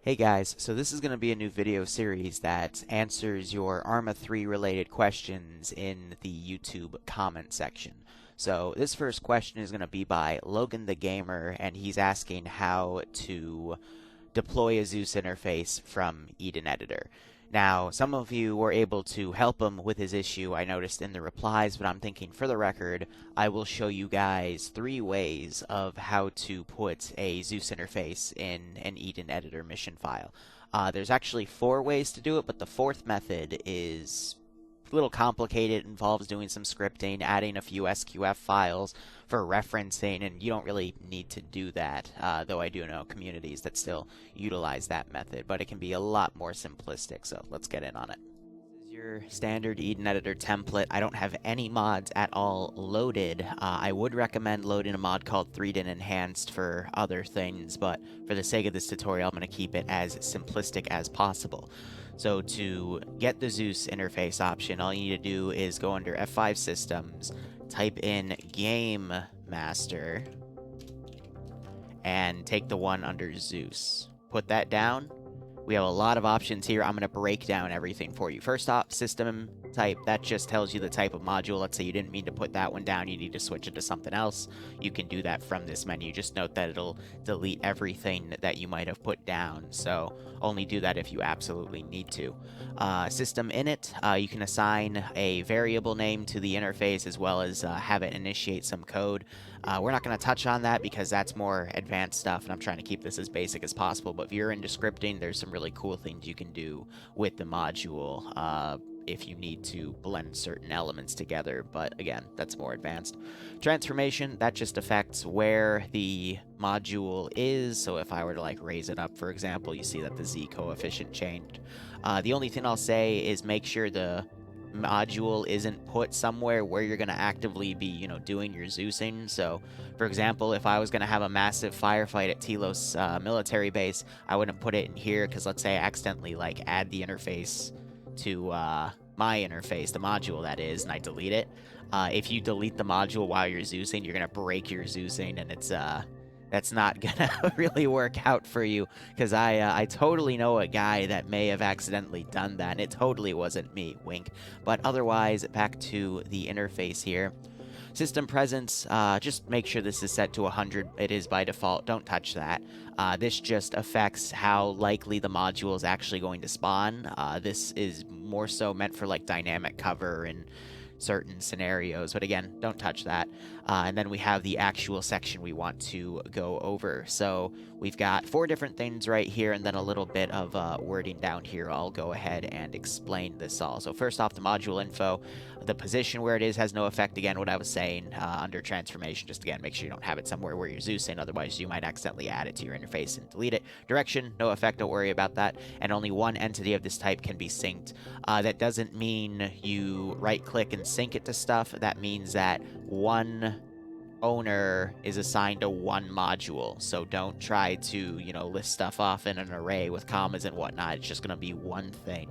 Hey guys, so this is going to be a new video series that answers your Arma 3 related questions in the YouTube comment section. So this first question is going to be by Logan the Gamer, and he's asking how to deploy a Zeus interface from Eden Editor. Now, some of you were able to help him with his issue, I noticed in the replies, but I'm thinking for the record, I will show you guys 3 ways of how to put a Zeus interface in an Eden Editor mission file. There's actually 4 ways to do it, but the 4th method is a little complicated. It involves doing some scripting, adding a few SQF files for referencing, and you don't really need to do that, though I do know communities that still utilize that method, but it can be a lot more simplistic, so let's get in on it. This is your standard Eden Editor template. I don't have any mods at all loaded. I would recommend loading a mod called 3DIN Enhanced for other things, but for the sake of this tutorial, I'm going to keep it as simplistic as possible. So to get the Zeus interface option, all you need to do is go under F5 Systems, type in Game Master, and take the one under Zeus. Put that down. We have a lot of options here. I'm going to break down everything for you. First off, system type. That just tells you the type of module. Let's say you didn't mean to put that one down. You need to switch it to something else. You can do that from this menu. Just note that it'll delete everything that you might have put down. So only do that if you absolutely need to. System init. You can assign a variable name to the interface as well as have it initiate some code. We're not going to touch on that because that's more advanced stuff, and I'm trying to keep this as basic as possible. But if you're into scripting, there's some really cool things you can do with the module if you need to blend certain elements together. But again, that's more advanced. Transformation, that just affects where the module is. So if I were to like raise it up, for example, you see that the Z coefficient changed. The only thing I'll say is make sure the module isn't put somewhere where you're going to actively be, doing your Zeusing. So, for example, if I was going to have a massive firefight at Telos military base, I wouldn't put it in here because let's say I accidentally add the interface to my interface, the module that is, and I delete it. If you delete the module while you're Zeusing, you're going to break your Zeusing, and that's not gonna really work out for you, because I totally know a guy that may have accidentally done that, and it totally wasn't me, wink. But otherwise, back to the interface here. System presence, just make sure this is set to 100. It is by default. Don't touch that. This just affects how likely the module is actually going to spawn. This is more so meant for dynamic cover and certain scenarios, but again, don't touch that. And then we have the actual section we want to go over. So we've got 4 different things right here, and then a little bit of wording down here. I'll go ahead and explain this all. So first off, the module info. The position where it is has no effect. Again, what I was saying under transformation, just again, make sure you don't have it somewhere where you're Zeusing, otherwise you might accidentally add it to your interface and delete it. Direction, no effect, don't worry about that. And only one entity of this type can be synced. That doesn't mean you right-click and sync it to stuff. That means that one owner is assigned to one module. So don't try to, list stuff off in an array with commas and whatnot. It's just going to be one thing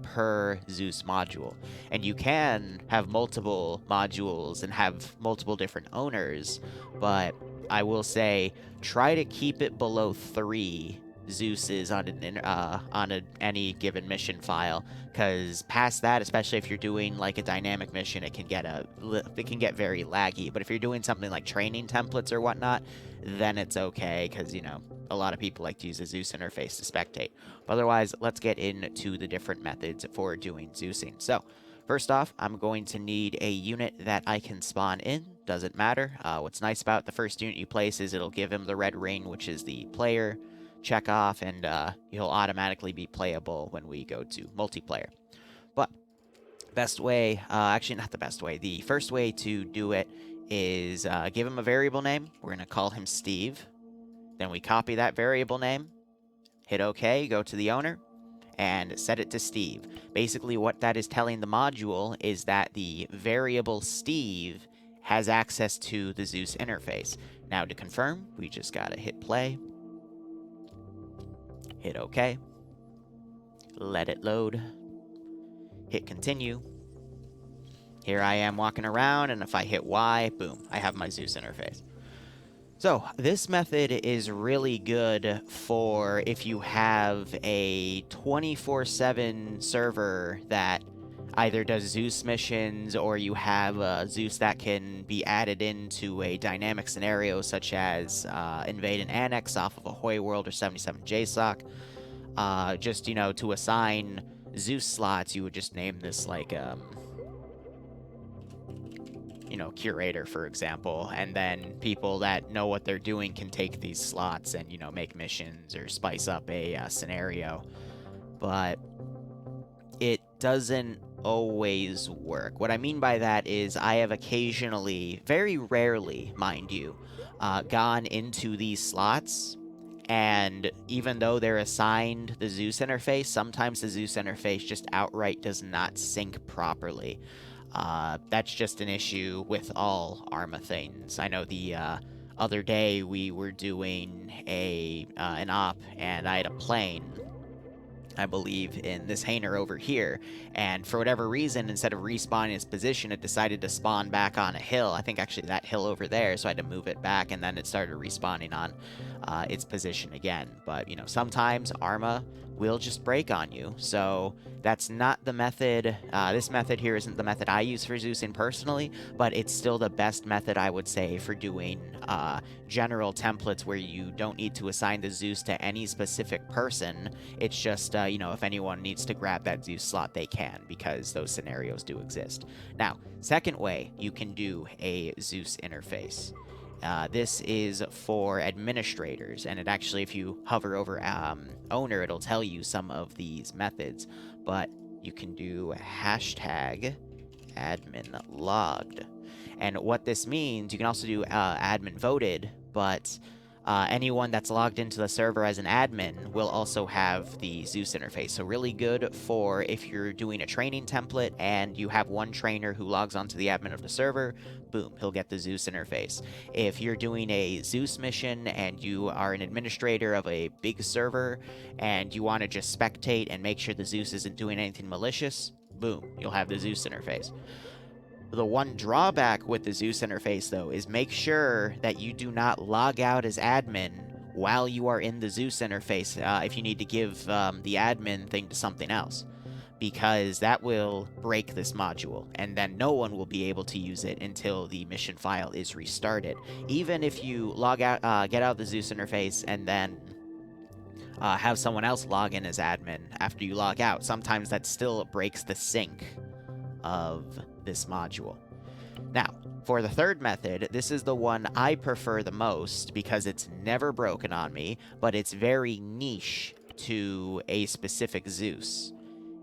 per Zeus module. And you can have multiple modules and have multiple different owners, but I will say try to keep it below 3 Zeus's on any given mission file, because past that, especially if you're doing a dynamic mission, it can get very laggy. But if you're doing something like training templates or whatnot, then it's okay, because a lot of people like to use a Zeus interface to spectate. But otherwise, let's get into the different methods for doing Zeusing. So first off, I'm going to need a unit that I can spawn in. Doesn't matter. What's nice about the first unit you place is it'll give him the red ring, which is the player check off, and he'll automatically be playable when we go to multiplayer. But best way, actually not the best way, the first way to do it is give him a variable name. We're going to call him Steve. Then we copy that variable name, hit OK, go to the owner, and set it to Steve. Basically what that is telling the module is that the variable Steve has access to the Zeus interface. Now to confirm, we just gotta hit play, hit OK, let it load, hit continue. Here I am walking around, and if I hit Y, boom, I have my Zeus interface. So this method is really good for if you have a 24/7 server that either does Zeus missions, or you have Zeus that can be added into a dynamic scenario such as invade an annex off of a Hoy world or 77 JSOC. Just, to assign Zeus slots, you would just name this like curator, for example, and then people that know what they're doing can take these slots and, make missions or spice up a scenario. But it doesn't always work. What I mean by that is I have occasionally, very rarely, mind you, gone into these slots, and even though they're assigned the Zeus interface, sometimes the Zeus interface just outright does not sync properly. That's just an issue with all Arma things. I know the other day we were doing an op, and I had a plane, I believe, in this hangar over here, and for whatever reason, instead of respawning its position, it decided to spawn back on a hill. I think actually that hill over there, so I had to move it back, and then it started respawning on its position again. But, sometimes Arma will just break on you, so that's not the method. This method here isn't the method I use for Zeusing personally, but it's still the best method, I would say, for doing general templates where you don't need to assign the Zeus to any specific person. It's just, if anyone needs to grab that Zeus slot, they can, because those scenarios do exist. Now, second way you can do a Zeus interface. This is for administrators, and it actually, if you hover over owner, it'll tell you some of these methods, but you can do hashtag admin logged. And what this means, you can also do admin voted, but anyone that's logged into the server as an admin will also have the Zeus interface. So really good for if you're doing a training template and you have one trainer who logs onto the admin of the server, boom, he'll get the Zeus interface. If you're doing a Zeus mission and you are an administrator of a big server and you want to just spectate and make sure the Zeus isn't doing anything malicious, boom, you'll have the Zeus interface. The one drawback with the Zeus interface, though, is make sure that you do not log out as admin while you are in the Zeus interface if you need to give the admin thing to something else, because that will break this module, and then no one will be able to use it until the mission file is restarted. Even if you log out, get out the Zeus interface, and then have someone else log in as admin after you log out, sometimes that still breaks the sync of this module. Now, for the third method, this is the one I prefer the most because it's never broken on me, but it's very niche to a specific Zeus,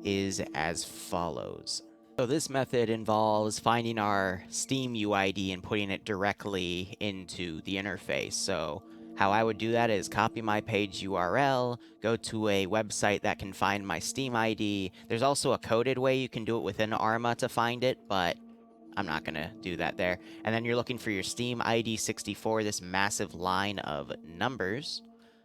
is as follows. So this method involves finding our Steam UID and putting it directly into the interface. So how I would do that is copy my page URL, go to a website that can find my Steam ID. There's also a coded way you can do it within Arma to find it, but I'm not going to do that there. And then you're looking for your Steam ID 64, this massive line of numbers.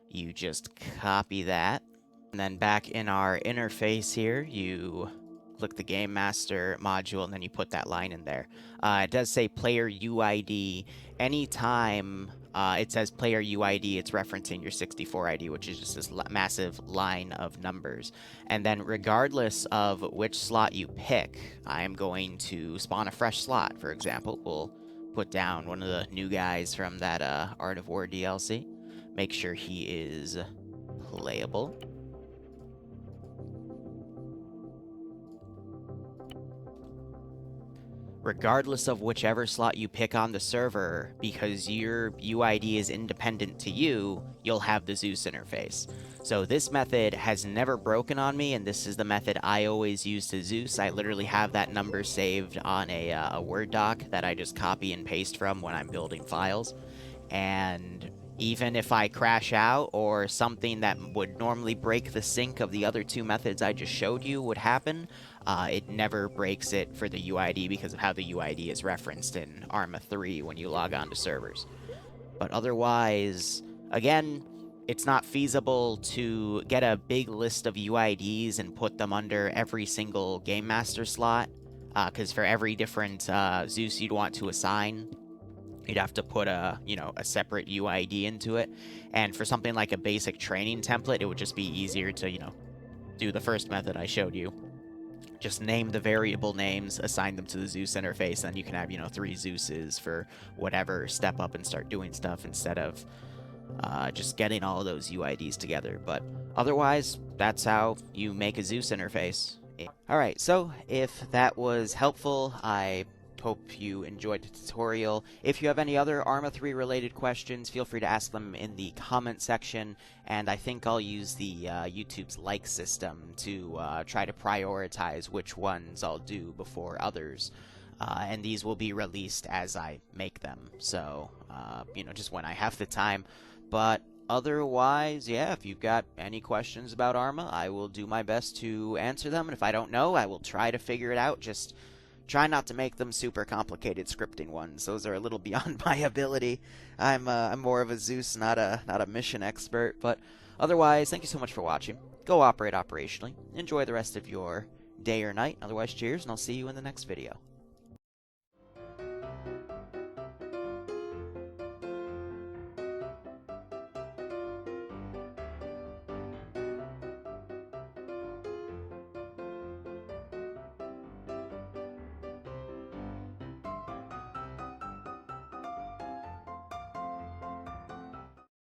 You just copy that. And then back in our interface here, you click the Game Master module, and then you put that line in there. It does say player UID. Anytime it says player UID, it's referencing your 64 ID, which is just this massive line of numbers. And then regardless of which slot you pick, I am going to spawn a fresh slot. For example, we'll put down one of the new guys from that Art of War DLC. Make sure he is playable. Regardless of whichever slot you pick on the server, because your UID is independent to you, you'll have the Zeus interface. So this method has never broken on me, and this is the method I always use to Zeus. I literally have that number saved on a Word doc that I just copy and paste from when I'm building files. And even if I crash out or something that would normally break the sync of the other two methods I just showed you would happen, it never breaks it for the UID because of how the UID is referenced in Arma 3 when you log on to servers. But otherwise, again, it's not feasible to get a big list of UIDs and put them under every single Game Master slot, because for every different Zeus you'd want to assign, you'd have to put a, a separate UID into it. And for something like a basic training template, it would just be easier to, do the first method I showed you. Just name the variable names, assign them to the Zeus interface, and you can have, 3 Zeuses for whatever, step up and start doing stuff instead of just getting all of those UIDs together. But otherwise, that's how you make a Zeus interface. Alright, so if that was helpful, I hope you enjoyed the tutorial. If you have any other Arma 3 related questions, feel free to ask them in the comment section, and I think I'll use the YouTube's like system to try to prioritize which ones I'll do before others. And these will be released as I make them, so, just when I have the time. But otherwise, yeah, if you've got any questions about Arma, I will do my best to answer them, and if I don't know, I will try to figure it out. Just try not to make them super complicated scripting ones. Those are a little beyond my ability. I'm more of a Zeus, not a mission expert. But otherwise, thank you so much for watching. Go operate operationally. Enjoy the rest of your day or night. Otherwise, cheers, and I'll see you in the next video.